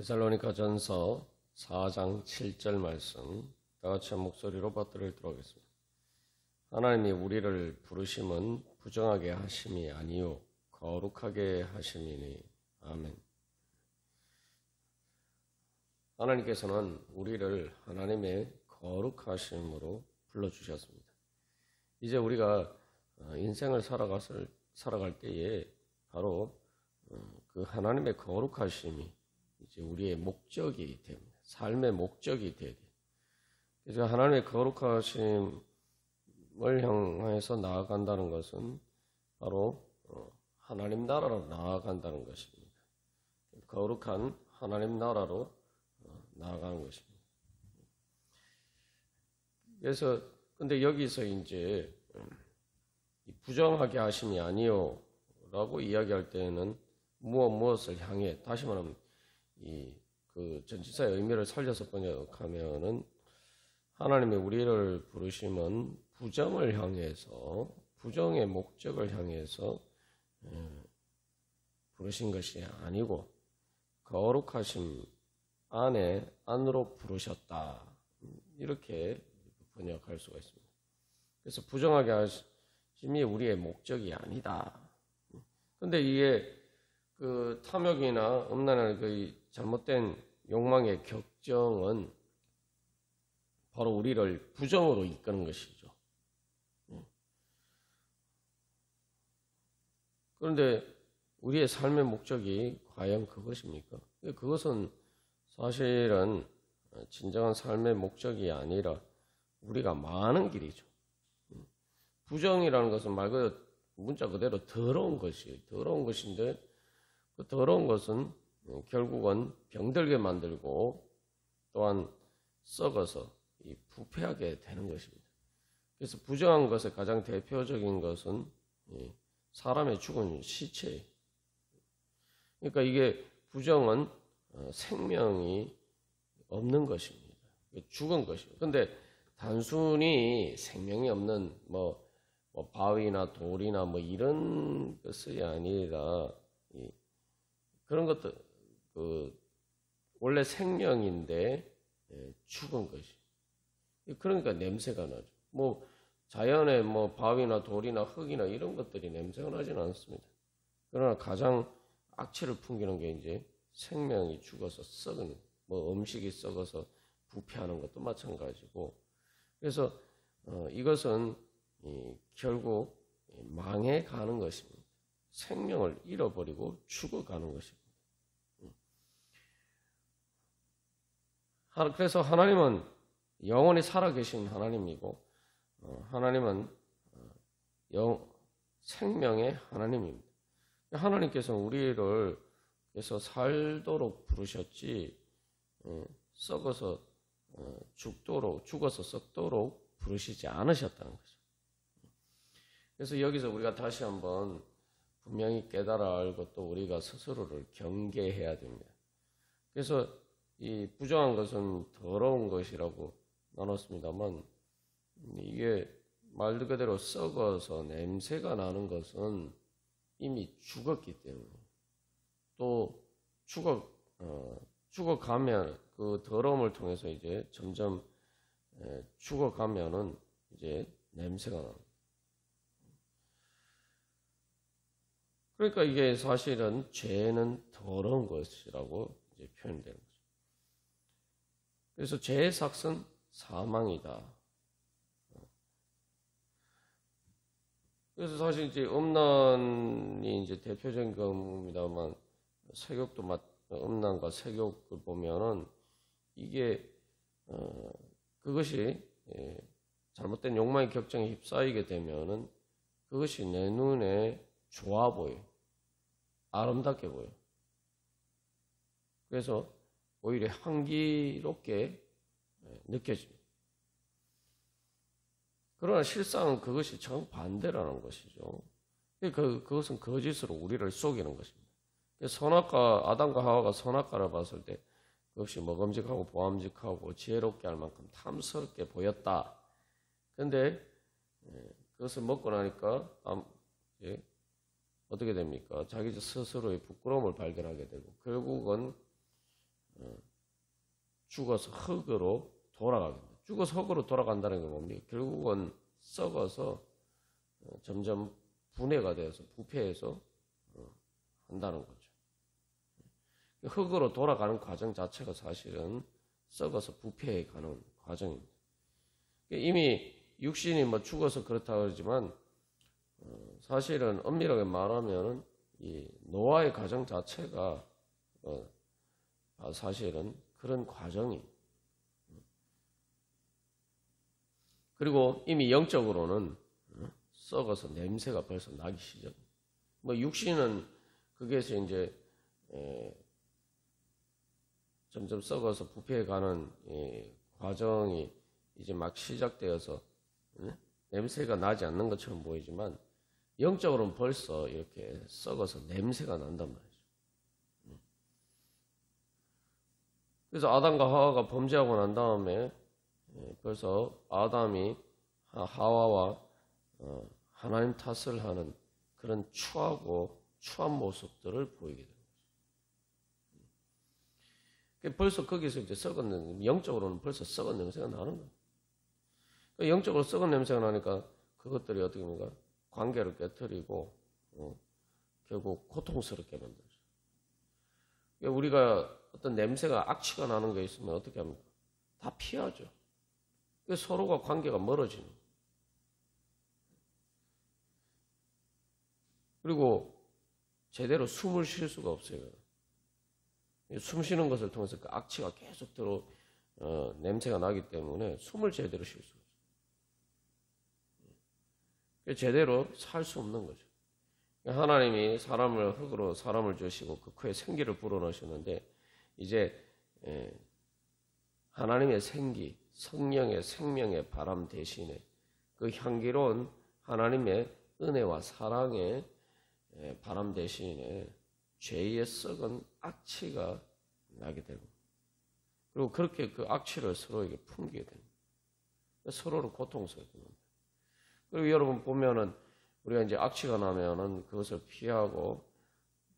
데살로니가전서 4장 7절 말씀 다같이 한 목소리로 받들도록 하겠습니다. 하나님이 우리를 부르심은 부정하게 하심이 아니요 거룩하게 하심이니. 아멘. 하나님께서는 우리를 하나님의 거룩하심으로 불러주셨습니다. 이제 우리가 인생을 살아갈 때에 바로 그 하나님의 거룩하심이 이제 우리의 목적이 됩니다. 삶의 목적이 되게. 그래서 하나님의 거룩하심을 향해서 나아간다는 것은 바로 하나님 나라로 나아간다는 것입니다. 거룩한 하나님 나라로 나아가는 것입니다. 그래서 근데 여기서 이제 부정하게 하심이 아니요라고 이야기할 때는 무엇을 향해, 다시 말하면 그 전치사의 의미를 살려서 번역하면은 하나님의 우리를 부르심은 부정을 향해서, 부정의 목적을 향해서 부르신 것이 아니고 거룩하심 안으로 부르셨다, 이렇게 번역할 수가 있습니다. 그래서 부정하게 하심이 우리의 목적이 아니다. 근데 이게 그 탐욕이나 음란한 그 잘못된 욕망의 격정은 바로 우리를 부정으로 이끄는 것이죠. 그런데 우리의 삶의 목적이 과연 그것입니까? 그것은 사실은 진정한 삶의 목적이 아니라 우리가 많은 길이죠. 부정이라는 것은 말 그대로 문자 그대로 더러운 것이에요. 더러운 것인데 그 더러운 것은 결국은 병들게 만들고 또한 썩어서 부패하게 되는 것입니다. 그래서 부정한 것의 가장 대표적인 것은 사람의 죽은 시체예요. 그러니까 이게 부정은 생명이 없는 것입니다. 죽은 것이에요. 그런데 단순히 생명이 없는 바위나 돌이나 이런 것이 아니라 그런 것도 원래 생명인데 죽은 것이. 그러니까 냄새가 나죠. 자연의 바위나 돌이나 흙이나 이런 것들이 냄새가 나지는 않습니다. 그러나 가장 악취를 풍기는 게 이제 생명이 죽어서 썩은, 음식이 썩어서 부패하는 것도 마찬가지고. 그래서 이것은 결국 망해 가는 것입니다. 생명을 잃어버리고 죽어가는 것입니다. 그래서 하나님은 영원히 살아계신 하나님이고, 하나님은 생명의 하나님입니다. 하나님께서는 우리를 그래서 살도록 부르셨지, 썩어서 죽어서 썩도록 부르시지 않으셨다는 거죠. 그래서 여기서 우리가 다시 한번 분명히 깨달아 알고 또 우리가 스스로를 경계해야 됩니다. 그래서 이 부정한 것은 더러운 것이라고 나눴습니다만, 이게 말 그대로 썩어서 냄새가 나는 것은 이미 죽었기 때문에, 또 죽어가면 그 더러움을 통해서 이제 점점 죽어가면은 이제 냄새가 납니다. 그러니까 이게 사실은 죄는 더러운 것이라고 이제 표현되는 거죠. 그래서 죄의 삭은 사망이다. 그래서 사실 이제 음란이 이제 대표적인 겁니다만, 색욕도 음란과 색욕을 보면은 이게 그것이 잘못된 욕망의 격정에 휩싸이게 되면은 그것이 내 눈에 좋아 보여, 아름답게 보여. 그래서 오히려 향기롭게 느껴집니다. 그러나 실상은 그것이 정반대라는 것이죠. 그것은 거짓으로 우리를 속이는 것입니다. 아담과 하와가 선악과를 봤을 때 그것이 먹음직하고 보암직하고 지혜롭게 할 만큼 탐스럽게 보였다. 그런데 그것을 먹고 나니까 어떻게 됩니까? 자기 스스로의 부끄러움을 발견하게 되고 결국은 죽어서 흙으로 돌아가게 됩니다. 죽어서 흙으로 돌아간다는 게 뭡니까? 결국은 썩어서 점점 분해가 되어서 부패해서 한다는 거죠. 흙으로 돌아가는 과정 자체가 사실은 썩어서 부패해 가는 과정입니다. 이미 육신이 뭐 죽어서 그렇다 그러지만 사실은 엄밀하게 말하면 이 노아의 과정 자체가 사실은 그런 과정이. 그리고 이미 영적으로는 썩어서 냄새가 벌써 나기 시작. 뭐 육신은 거기에서 이제 점점 썩어서 부패해가는 과정이 이제 막 시작되어서 냄새가 나지 않는 것처럼 보이지만 영적으로는 벌써 이렇게 썩어서 냄새가 난단 말이죠. 그래서 아담과 하와가 범죄하고 난 다음에 벌써 아담이 하와와 하나님 탓을 하는 그런 추한 모습들을 보이게 됩니다. 벌써 거기서 이제 썩은, 영적으로는 벌써 썩은 냄새가 나는 거예요. 영적으로 썩은 냄새가 나니까 그것들이 어떻게 합니까? 관계를 깨뜨리고 결국 고통스럽게 만들죠. 우리가 어떤 냄새가 악취가 나는 게 있으면 어떻게 합니까? 다 피하죠. 서로가 관계가 멀어지는 거예요. 그리고 제대로 숨을 쉴 수가 없어요. 숨 쉬는 것을 통해서 그 악취가 계속 냄새가 나기 때문에 숨을 제대로 쉴 수가 없어요. 제대로 살 수 없는 거죠. 하나님이 흙으로 사람을 주시고 그 코에 생기를 불어넣으셨는데 이제 하나님의 생기, 성령의 생명의 바람 대신에 그 향기로운 하나님의 은혜와 사랑의 바람 대신에 죄의 썩은 악취가 나게 되고 그리고 그렇게 그 악취를 서로에게 풍기게 됩니다. 서로를 고통스럽게 합니다. 그리고 여러분 보면은 우리가 이제 악취가 나면은 그것을 피하고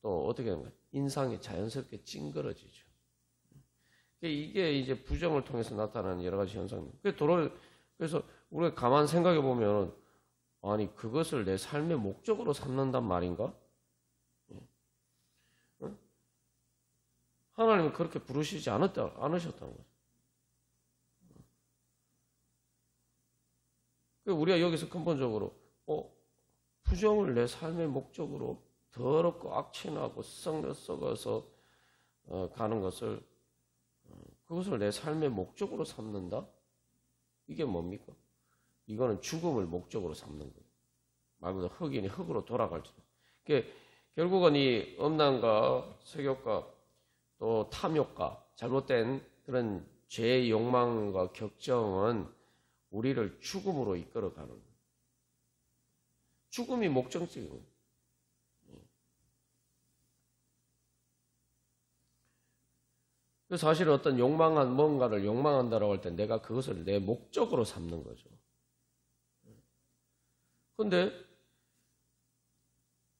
또 어떻게 하는가? 인상이 자연스럽게 찡그러지죠. 이게 이제 부정을 통해서 나타나는 여러 가지 현상입니다. 그래서 우리가 가만 생각해 보면 아니 그것을 내 삶의 목적으로 삼는단 말인가? 하나님은 그렇게 부르시지 않으셨다는 거죠. 우리가 여기서 근본적으로 부정을 내 삶의 목적으로 더럽고 악취나고 썩어서 가는 것을 그것을 내 삶의 목적으로 삼는다? 이게 뭡니까? 이거는 죽음을 목적으로 삼는 거예요. 말 그대로 흙이니 흙으로 돌아갈 줄. 결국은 이 음란과 색욕과 또 탐욕과 잘못된 그런 죄의 욕망과 격정은 우리를 죽음으로 이끌어가는 거예요. 죽음이 목적이거든요. 사실은 어떤 뭔가를 욕망한다라고 할 때 내가 그것을 내 목적으로 삼는 거죠. 그런데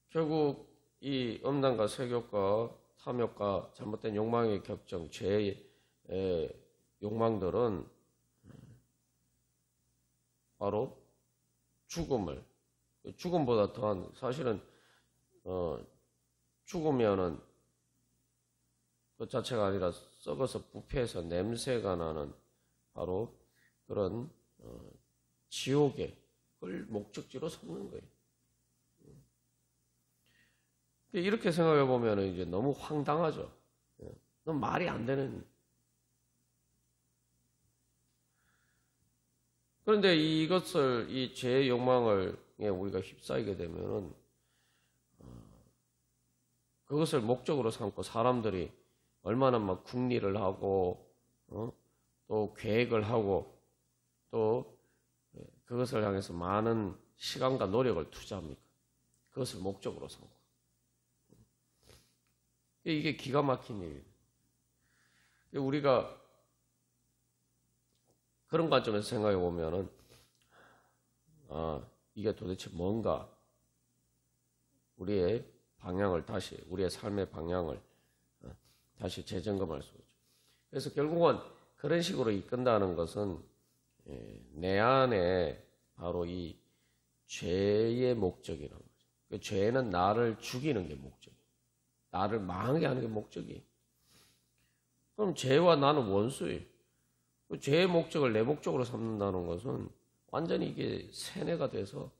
결국 이 음란과 색욕과 탐욕과 잘못된 욕망의 격정, 죄의 욕망들은 바로 죽음보다 더한 사실은 죽으면은 그 자체가 아니라 썩어서 부패해서 냄새가 나는 바로 그런 지옥의 걸 목적지로 삼는 거예요. 이렇게 생각해 보면 이제 너무 황당하죠. 너무 말이 안 되는. 그런데 이것을 이 죄의 욕망을 우리가 휩싸이게 되면은 그것을 목적으로 삼고 사람들이 얼마나 막 궁리를 하고 또 계획을 하고 또 그것을 향해서 많은 시간과 노력을 투자합니까? 그것을 목적으로 삼고. 이게 기가 막힌 일이에요. 우리가 그런 관점에서 생각해 보면은 이게 도대체 뭔가 우리의 삶의 방향을 다시 재점검할 수 있죠. 그래서 결국은 그런 식으로 이끈다는 것은 내 안에 바로 이 죄의 목적이라는 거죠. 그 죄는 나를 죽이는 게 목적이에요. 나를 망하게 하는 게 목적이에요. 그럼 죄와 나는 원수예요. 그 죄의 목적을 내 목적으로 삼는다는 것은 완전히 이게 세뇌가 돼서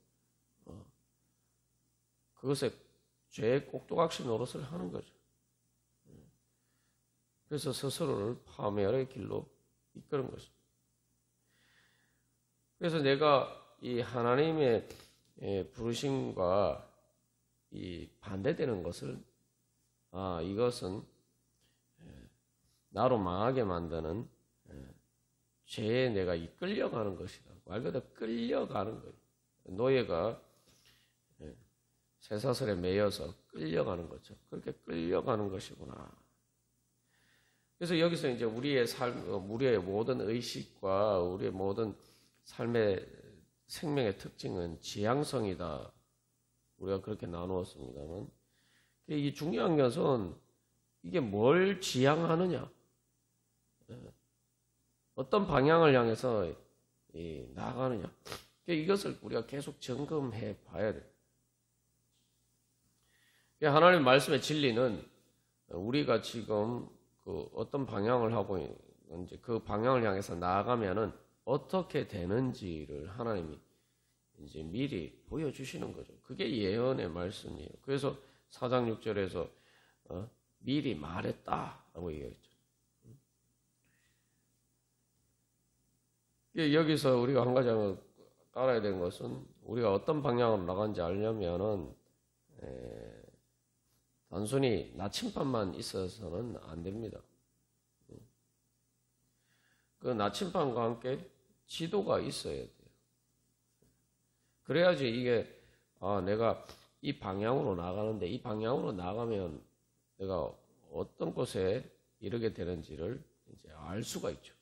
그것에 죄의 꼭두각시 노릇을 하는 거죠. 그래서 스스로를 파멸의 길로 이끄는 것입니다. 그래서 내가 이 하나님의 부르심과 이 반대되는 것을 이것은 나로 망하게 만드는 죄에 내가 이끌려가는 것이다. 말 그대로 끌려가는 거예요. 노예가 쇠사슬에 매여서 끌려가는 거죠. 그렇게 끌려가는 것이구나. 그래서 여기서 이제 우리의 삶, 우리의 모든 의식과 우리의 모든 삶의 생명의 특징은 지향성이다. 우리가 그렇게 나누었습니다만, 이 중요한 것은 이게 뭘 지향하느냐, 어떤 방향을 향해서 나아가느냐, 이것을 우리가 계속 점검해 봐야 돼요. 하나님 말씀의 진리는 우리가 지금 그 어떤 방향을 하고 이제 그 방향을 향해서 나아가면은 어떻게 되는지를 하나님이 이제 미리 보여주시는 거죠. 그게 예언의 말씀이에요. 그래서 4장 6절에서 미리 말했다라고 얘기했죠. 여기서 우리가 한 가지 알아야 되는 것은 우리가 어떤 방향으로 나가는지 알려면은 단순히 나침반만 있어서는 안 됩니다. 그 나침반과 함께 지도가 있어야 돼요. 그래야지 이게 내가 이 방향으로 나가는데 이 방향으로 나가면 내가 어떤 곳에 이르게 되는지를 이제 알 수가 있죠.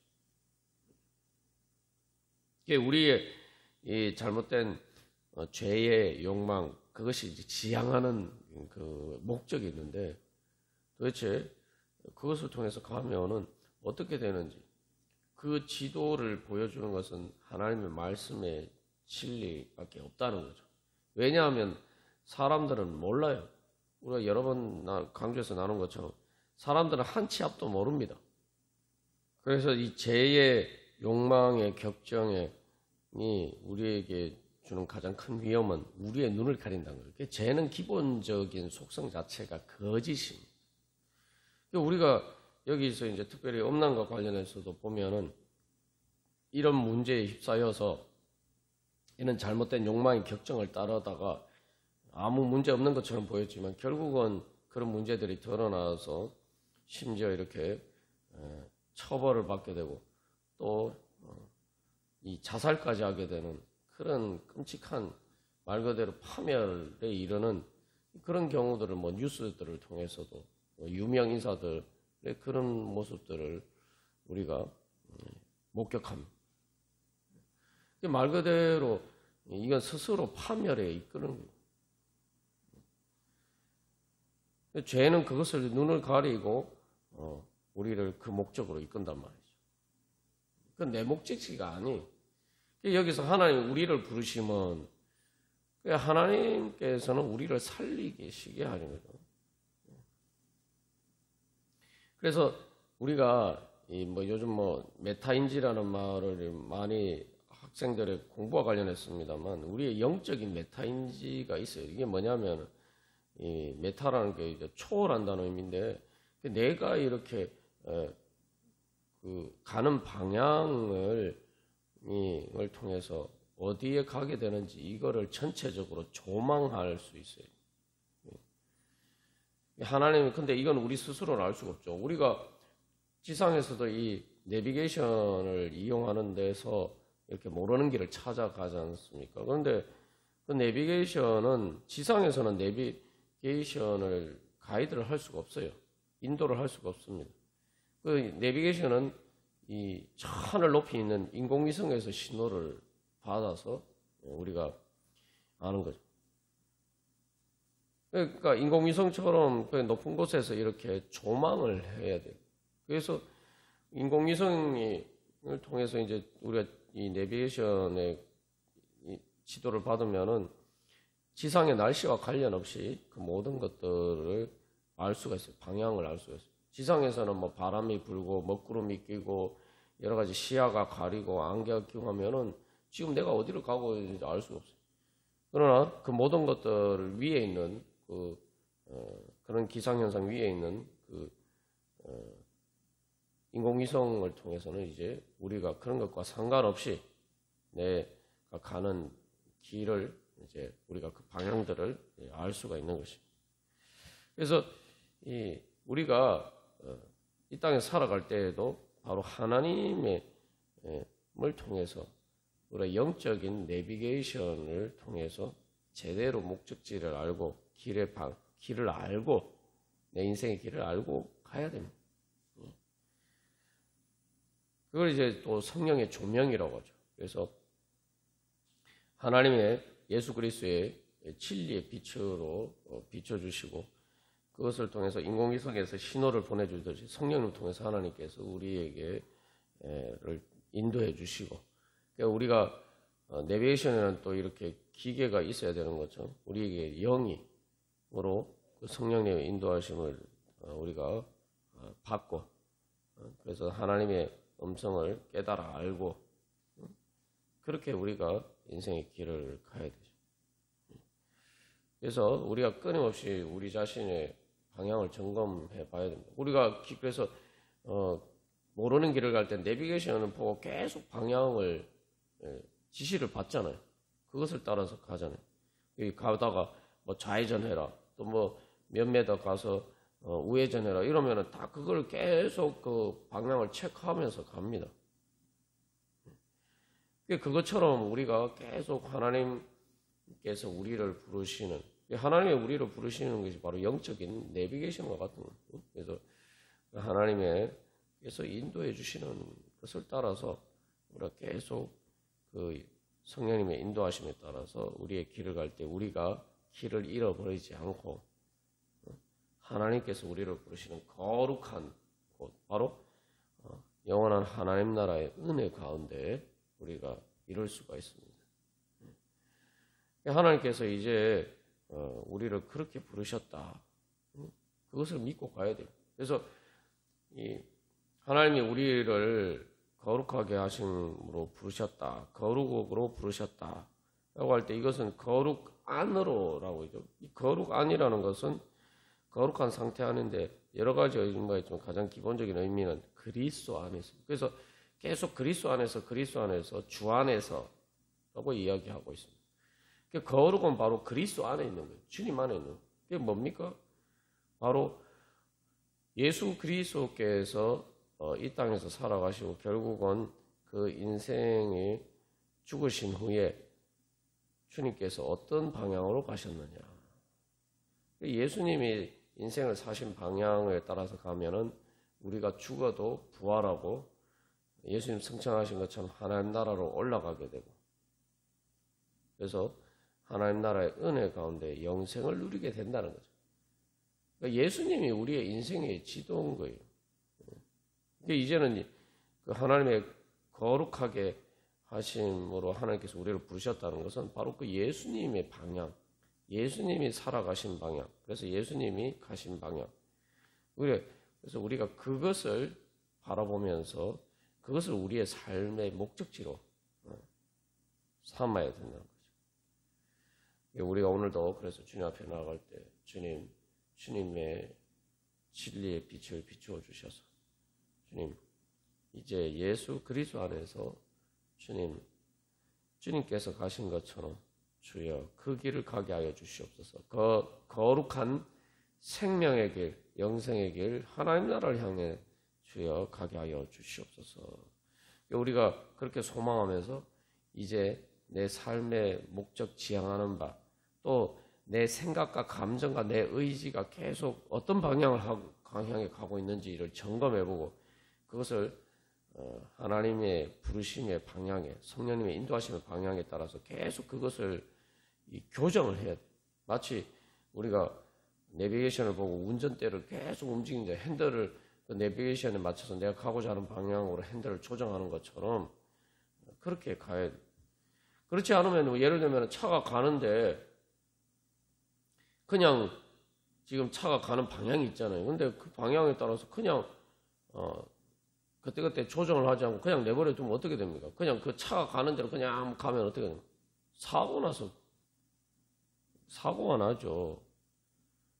이게 우리의 이 잘못된 죄의 욕망, 그것이 이제 지향하는 그 목적이 있는데 도대체 그것을 통해서 가면은 어떻게 되는지 그 지도를 보여주는 것은 하나님의 말씀의 진리밖에 없다는 거죠. 왜냐하면 사람들은 몰라요. 우리가 여러 번 강조해서 나눈 것처럼 사람들은 한 치 앞도 모릅니다. 그래서 이 죄의 욕망의 격정이 우리에게 주는 가장 큰 위험은 우리의 눈을 가린다는 거예요. 죄는 기본적인 속성 자체가 거짓입니다. 우리가 여기서 이제 특별히 음란과 관련해서도 보면은 이런 문제에 휩싸여서 이런 잘못된 욕망의 격정을 따르다가 아무 문제 없는 것처럼 보였지만 결국은 그런 문제들이 드러나서 심지어 이렇게 처벌을 받게 되고 또 이 자살까지 하게 되는 그런 끔찍한 말 그대로 파멸에 이르는 그런 경우들을 뉴스들을 통해서도 유명 인사들의 그런 모습들을 우리가 목격합니다. 말 그대로 이건 스스로 파멸에 이끄는 거예요. 죄는 그것을 눈을 가리고 우리를 그 목적으로 이끈단 말이죠. 그건 내 목적지가 아니. 여기서 하나님 우리를 부르시면 하나님께서는 우리를 살리시게 하는 거죠. 그래서 우리가 요즘 메타인지라는 말을 많이 학생들의 공부와 관련했습니다만 우리의 영적인 메타인지가 있어요. 이게 뭐냐면 이 메타라는 게 이제 초월한다는 의미인데 내가 이렇게 그 가는 방향을 통해서 어디에 가게 되는지 이거를 전체적으로 조망할 수 있어요. 하나님이 근데 이건 우리 스스로는 알 수가 없죠. 우리가 지상에서도 이 내비게이션을 이용하는 데서 이렇게 모르는 길을 찾아가지 않습니까? 그런데 그 내비게이션은 지상에서는 내비게이션을 가이드를 할 수가 없어요. 인도를 할 수가 없습니다. 그 내비게이션은 이 하늘 높이 있는 인공위성에서 신호를 받아서 우리가 아는 거죠. 그러니까 인공위성처럼 높은 곳에서 이렇게 조망을 해야 돼요. 그래서 인공위성을 통해서 이제 우리가 이 내비게이션의 이 지도를 받으면은 지상의 날씨와 관련 없이 그 모든 것들을 알 수가 있어요. 방향을 알 수가 있어요. 지상에서는 뭐 바람이 불고 먹구름이 끼고 여러 가지 시야가 가리고 안개가 끼고 하면은 지금 내가 어디를 가고 있는지 알 수가 없어요. 그러나 그 모든 것들 위에 있는 그런 기상현상 위에 있는 인공위성을 통해서는 이제 우리가 그런 것과 상관없이 내가 가는 길을 이제 우리가 그 방향들을 알 수가 있는 것입니다. 그래서 우리가 이 땅에 살아갈 때에도 바로 하나님의 을 통해서 우리가 영적인 내비게이션을 통해서 제대로 목적지를 알고 길을 알고 내 인생의 길을 알고 가야 됩니다. 그걸 이제 또 성령의 조명이라고 하죠. 그래서 하나님의 예수 그리스도의 진리의 빛으로 비춰주시고 그것을 통해서 인공위성에서 신호를 보내주듯이 성령을 통해서 하나님께서 우리에게 인도해 주시고 그러니까 우리가 내비게이션에는 또 이렇게 기계가 있어야 되는 것처럼 우리에게 영이로 그 성령님의 인도하심을 우리가 받고 그래서 하나님의 음성을 깨달아 알고 그렇게 우리가 인생의 길을 가야 되죠. 그래서 우리가 끊임없이 우리 자신의 방향을 점검해 봐야 됩니다. 우리가 그래서 모르는 길을 갈 때 내비게이션을 보고 계속 방향을 지시를 받잖아요. 그것을 따라서 가잖아요. 여기 가다가 뭐 좌회전해라 또 뭐 몇 메터 가서 우회전해라 이러면은 다 그걸 계속 그 방향을 체크하면서 갑니다. 그것처럼 우리가 계속 하나님께서 우리를 부르시는 하나님의 우리를 부르시는 것이 바로 영적인 내비게이션과 같은 거예요. 그래서 하나님께서 인도해 주시는 것을 따라서 우리가 계속 그 성령님의 인도하심에 따라서 우리의 길을 갈 때 우리가 길을 잃어버리지 않고 하나님께서 우리를 부르시는 거룩한 곳 바로 영원한 하나님 나라의 은혜 가운데 우리가 이룰 수가 있습니다. 하나님께서 이제 우리를 그렇게 부르셨다. 그것을 믿고 가야 돼요. 그래서 하나님이 우리를 거룩하게 하심으로 부르셨다. 거룩으로 부르셨다. 라고 할 때 이것은 거룩 안으로라고 하죠. 이 거룩 안이라는 것은 거룩한 상태 안인데 여러 가지 의미가 있지만 가장 기본적인 의미는 그리스도 안에 있습니다. 그래서 계속 그리스도 안에서 주 안에서라고 이야기하고 있습니다. 거룩은 바로 그리스도 안에 있는 거예요. 주님 안에 있는 거예요. 그게 뭡니까? 바로 예수 그리스도께서 이 땅에서 살아가시고 결국은 그 인생이 죽으신 후에 주님께서 어떤 방향으로 가셨느냐. 예수님이 인생을 사신 방향에 따라서 가면은 우리가 죽어도 부활하고 예수님 승천하신 것처럼 하나님 나라로 올라가게 되고 그래서 하나님 나라의 은혜 가운데 영생을 누리게 된다는 거죠. 그러니까 예수님이 우리의 인생의 지도인 거예요. 그러니까 이제는 그 하나님의 거룩하게 하심으로 하나님께서 우리를 부르셨다는 것은 바로 그 예수님의 방향, 예수님이 살아가신 방향, 그래서 예수님이 가신 방향. 그래서 우리가 그것을 바라보면서 그것을 우리의 삶의 목적지로 삼아야 된다는 거죠. 우리가 오늘도 그래서 주님 앞에 나아갈 때 주님의 진리의 빛을 비추어 주셔서 주님 이제 예수 그리스도 안에서 주님께서 가신 것처럼 주여 그 길을 가게 하여 주시옵소서. 거룩한 생명의 길, 영생의 길, 하나님 나라를 향해 주여 가게 하여 주시옵소서. 우리가 그렇게 소망하면서 이제 내 삶의 목적 지향하는 바, 또 내 생각과 감정과 내 의지가 계속 어떤 방향에 가고 있는지를 점검해보고 그것을 하나님의 부르심의 방향에, 성령님의 인도하심의 방향에 따라서 계속 그것을 교정을 해야 돼. 마치 우리가 내비게이션을 보고 운전대를 계속 움직이는데 핸들을 그 내비게이션에 맞춰서 내가 가고자 하는 방향으로 핸들을 조정하는 것처럼 그렇게 가야 돼. 그렇지 않으면 예를 들면 차가 가는데 그냥 지금 차가 가는 방향이 있잖아요. 근데 그 방향에 따라서 그냥 그때그때 조정을 하지 않고 그냥 내버려 두면 어떻게 됩니까? 그냥 그 차가 가는 대로 그냥 가면 어떻게 됩니까? 사고가 나죠.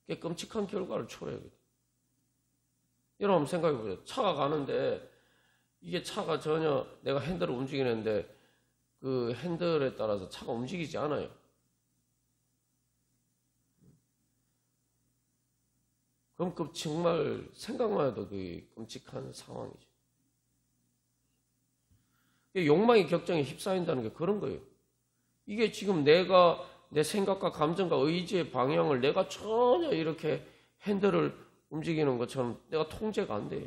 꽤 끔찍한 결과를 초래하게 돼요. 여러분 한번 생각해 보세요. 차가 가는데 이게 차가 전혀 내가 핸들을 움직이는데 그 핸들에 따라서 차가 움직이지 않아요. 그럼 그 정말 생각만 해도 그 끔찍한 상황이죠. 욕망의 격정에 휩싸인다는 게 그런 거예요. 이게 지금 내가 내 생각과 감정과 의지의 방향을 내가 전혀 이렇게 핸들을 움직이는 것처럼 내가 통제가 안 돼요.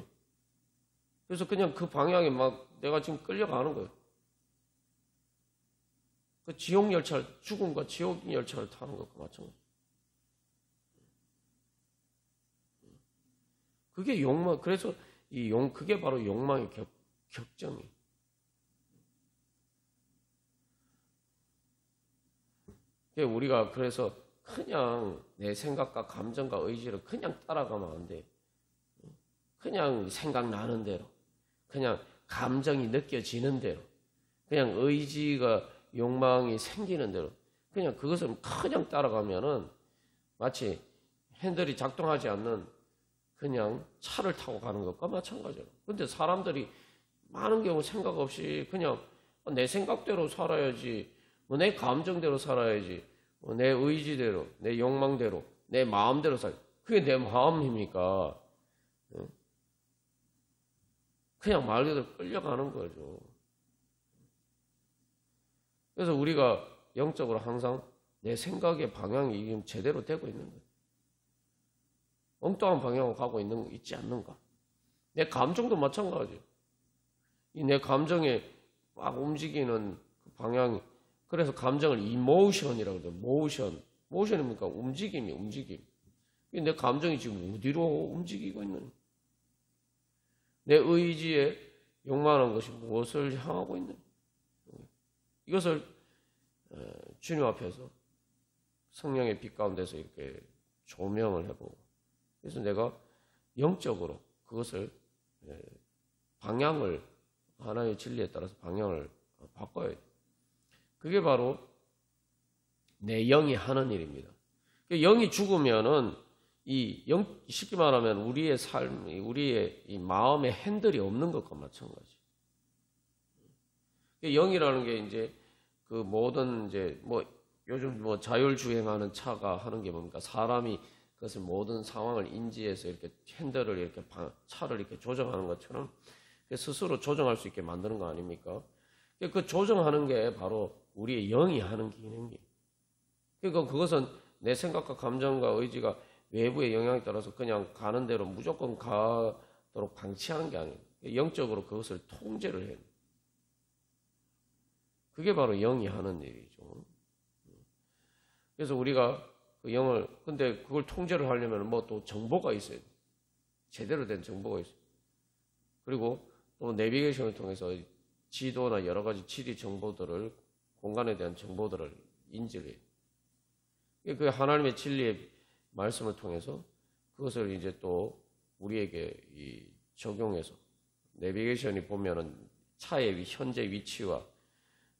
그래서 그냥 그 방향에 막 내가 지금 끌려가는 거예요. 그 지옥 열차를, 죽음과 지옥 열차를 타는 것과 마찬가지. 그게 욕망, 그래서 그게 바로 욕망의 격정이에요. 우리가 그래서 그냥 내 생각과 감정과 의지를 그냥 따라가면 안 돼. 그냥 생각나는 대로, 그냥 감정이 느껴지는 대로, 그냥 의지가 욕망이 생기는 대로, 그냥 그것을 그냥 따라가면은 마치 핸들이 작동하지 않는 그냥 차를 타고 가는 것과 마찬가지예요. 근데 사람들이 많은 경우 생각 없이 그냥 내 생각대로 살아야지, 뭐 내 감정대로 살아야지, 뭐 내 의지대로, 내 욕망대로, 내 마음대로 살아야지. 그게 내 마음입니까? 그냥 말 그대로 끌려가는 거죠. 그래서 우리가 영적으로 항상 내 생각의 방향이 지금 제대로 되고 있는 거예요. 엉뚱한 방향으로 가고 있지 않는가? 내 감정도 마찬가지예요. 내 감정에 막 움직이는 그 방향이, 그래서 감정을 이모션이라고 해요. 모션입니까? 움직임. 내 감정이 지금 어디로 움직이고 있는? 내 의지에 욕망하는 것이 무엇을 향하고 있는? 이것을 주님 앞에서 성령의 빛 가운데서 이렇게 조명을 해보고, 그래서 내가 영적으로 그것을 방향을, 하나의 진리에 따라서 방향을 바꿔야 돼요. 그게 바로 내 영이 하는 일입니다. 영이 죽으면은 쉽게 말하면 우리의 삶, 우리의 이 마음의 핸들이 없는 것과 마찬가지. 영이라는 게 이제 그 모든 이제 뭐 요즘 뭐 자율주행하는 차가 하는 게 뭡니까? 사람이 그것을 모든 상황을 인지해서 이렇게 핸들을 이렇게 차를 이렇게 조정하는 것처럼 스스로 조정할 수 있게 만드는 거 아닙니까? 그 조정하는 게 바로 우리의 영이 하는 기능이에요. 그러니까 그것은 내 생각과 감정과 의지가 외부의 영향에 따라서 그냥 가는 대로 무조건 가도록 방치하는 게 아니에요. 영적으로 그것을 통제를 해야 돼요. 그게 바로 영이 하는 일이죠. 그래서 우리가 그 영을, 근데 그걸 통제를 하려면 뭐 또 정보가 있어야 돼요. 제대로 된 정보가 있어요. 그리고 또 내비게이션을 통해서 지도나 여러 가지 지리 정보들을, 공간에 대한 정보들을 인지를 해요. 그 하나님의 진리의 말씀을 통해서 그것을 이제 또 우리에게 적용해서, 내비게이션이 보면은 차의 현재 위치와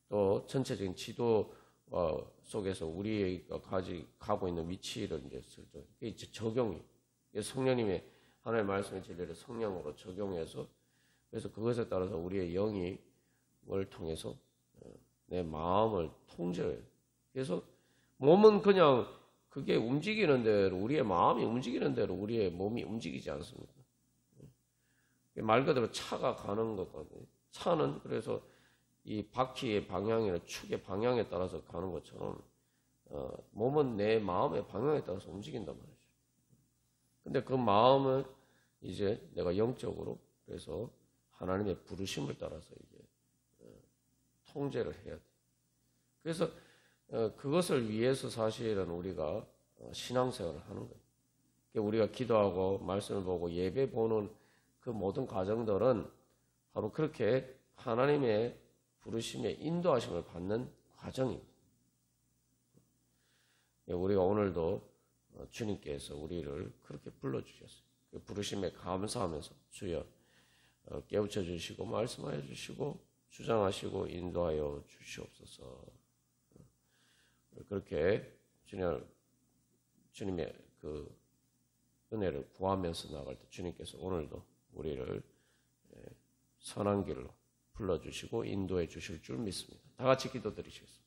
또 전체적인 지도 속에서 우리가 가고 있는 위치를 이제 적용이, 성령님의 하나님의 말씀의 진리를 성령으로 적용해서, 그래서 그것에 따라서 우리의 영이 뭘 통해서 내 마음을 통제해요. 그래서 몸은 그냥 그게 움직이는 대로, 우리의 마음이 움직이는 대로 우리의 몸이 움직이지 않습니다. 말 그대로 차가 가는 것거든요. 차는 그래서 이 바퀴의 방향이나 축의 방향에 따라서 가는 것처럼 몸은 내 마음의 방향에 따라서 움직인단 말이죠. 근데 그 마음을 이제 내가 영적으로, 그래서 하나님의 부르심을 따라서 이제 통제를 해야 돼. 그래서 그것을 위해서 사실은 우리가 신앙생활을 하는 거예요. 우리가 기도하고 말씀을 보고 예배 보는 그 모든 과정들은 바로 그렇게 하나님의 부르심에 인도하심을 받는 과정입니다. 우리가 오늘도 주님께서 우리를 그렇게 불러주셨어요. 그 부르심에 감사하면서 주여 깨우쳐 주시고 말씀하여 주시고 주장하시고 인도하여 주시옵소서. 그렇게 주님의 그 은혜를 구하면서 나갈 때 주님께서 오늘도 우리를 선한 길로 불러주시고 인도해 주실 줄 믿습니다. 다 같이 기도드리시겠습니다.